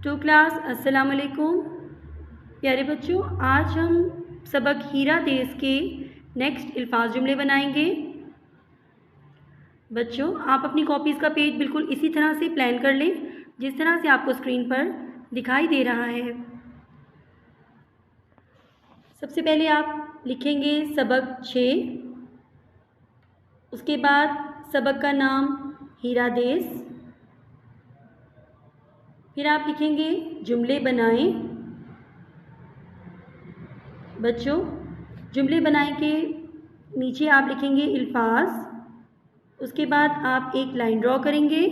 To class अस्सलाम वालेकुम प्यारे बच्चों। आज हम सबक हीरा देश के नेक्स्ट अल्फाज जुमले बनाएंगे। बच्चों आप अपनी कॉपीज़ का पेज बिल्कुल इसी तरह से प्लान कर लें जिस तरह से आपको स्क्रीन पर दिखाई दे रहा है। सबसे पहले आप लिखेंगे सबक 6, उसके बाद सबक का नाम हीरा देश, फिर आप लिखेंगे जुमले बनाएं। बच्चों जुमले बनाएं के नीचे आप लिखेंगे अल्फाज, उसके बाद आप एक लाइन ड्रॉ करेंगे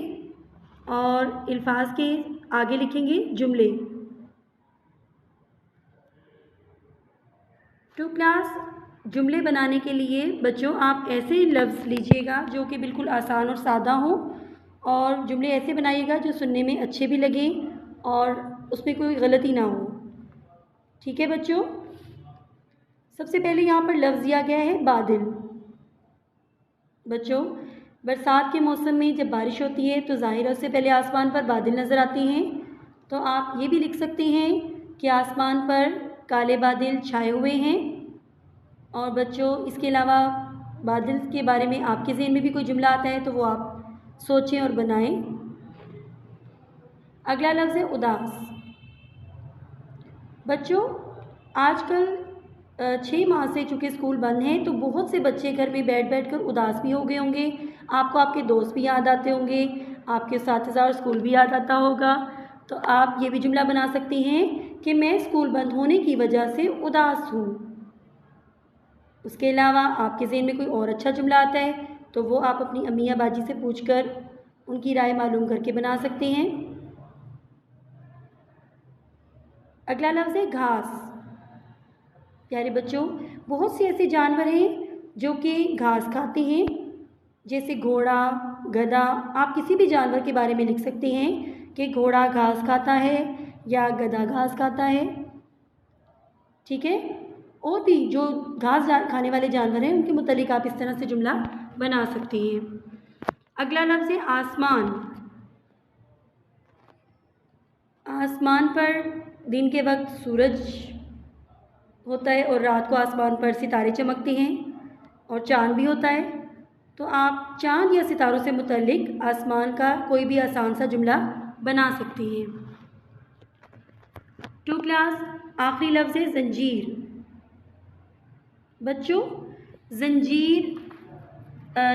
और अल्फाज के आगे लिखेंगे जुमले। टू क्लास जुमले बनाने के लिए बच्चों आप ऐसे लफ्ज़ लीजिएगा जो कि बिल्कुल आसान और सादा हो, और जुमले ऐसे बनाइएगा जो सुनने में अच्छे भी लगें और उसमें कोई गलती ना हो। ठीक है बच्चों। सबसे पहले यहाँ पर लफ्ज़ दिया गया है बादल। बच्चों बरसात के मौसम में जब बारिश होती है तो ज़ाहिर है उससे पहले आसमान पर बादल नज़र आते हैं, तो आप ये भी लिख सकते हैं कि आसमान पर काले बादल छाए हुए हैं। और बच्चों इसके अलावा बादल के बारे में आपके ज़हन में भी कोई जुमला आता है तो वो आप सोचें और बनाएं। अगला लफ्ज़ है उदास। बच्चों आजकल 6 माह से चूँकि स्कूल बंद हैं तो बहुत से बच्चे घर में बैठ कर उदास भी हो गए होंगे। आपको आपके दोस्त भी याद आते होंगे, आपके साथ स्कूल भी याद आता होगा। तो आप ये भी जुमला बना सकती हैं कि मैं स्कूल बंद होने की वजह से उदास हूँ। उसके अलावा आपके ज़हन में कोई और अच्छा जुमला आता है तो वो आप अपनी अम्मी या बाजी से पूछकर उनकी राय मालूम करके बना सकते हैं। अगला लफ्ज़ है घास। प्यारे बच्चों बहुत से ऐसे जानवर हैं जो कि घास खाते हैं, जैसे घोड़ा, गधा। आप किसी भी जानवर के बारे में लिख सकते हैं कि घोड़ा घास खाता है या गधा घास खाता है। ठीक है। और भी जो घास खाने वाले जानवर हैं उनके मुतालिक आप इस तरह से जुमला बना सकती हैं। अगला लफ्ज़ है आसमान। आसमान पर दिन के वक्त सूरज होता है और रात को आसमान पर सितारे चमकते हैं और चाँद भी होता है। तो आप चाँद या सितारों से मुतालिक आसमान का कोई भी आसान सा जुमला बना सकती हैं। टू क्लास आखिरी लफ्ज़ है ज़ंजीर। बच्चों ज़ंजीर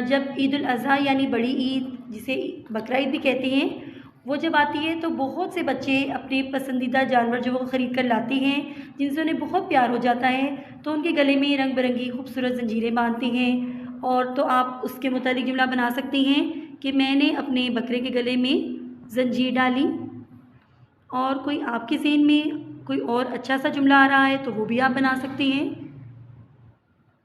जब ईद उल अज़हा यानी बड़ी ईद जिसे बकरा ईद भी कहते हैं वो जब आती है तो बहुत से बच्चे अपने पसंदीदा जानवर जो वो ख़रीद कर लाते हैं, जिनसे उन्हें बहुत प्यार हो जाता है, तो उनके गले में रंग बिरंगी खूबसूरत ज़ंजीरें बांधते हैं। और तो आप उसके मुतालिक जुमला बना सकती हैं कि मैंने अपने बकरे के गले में ज़ंजीर डाली। और कोई आपके ज़हन में कोई और अच्छा सा जुमला आ रहा है तो वो भी आप बना सकती हैं।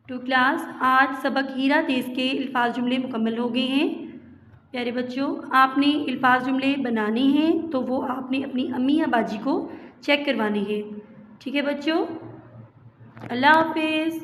टू क्लास आज सबक हीरा देश के अल्फाज जुमले मुकम्मल हो गए हैं। प्यारे बच्चों आपने अल्फाज जुमले बनाने हैं तो वो आपने अपनी अम्मी या बाजी को चेक करवाने हैं। ठीक है बच्चों, अल्लाह हाफिज़।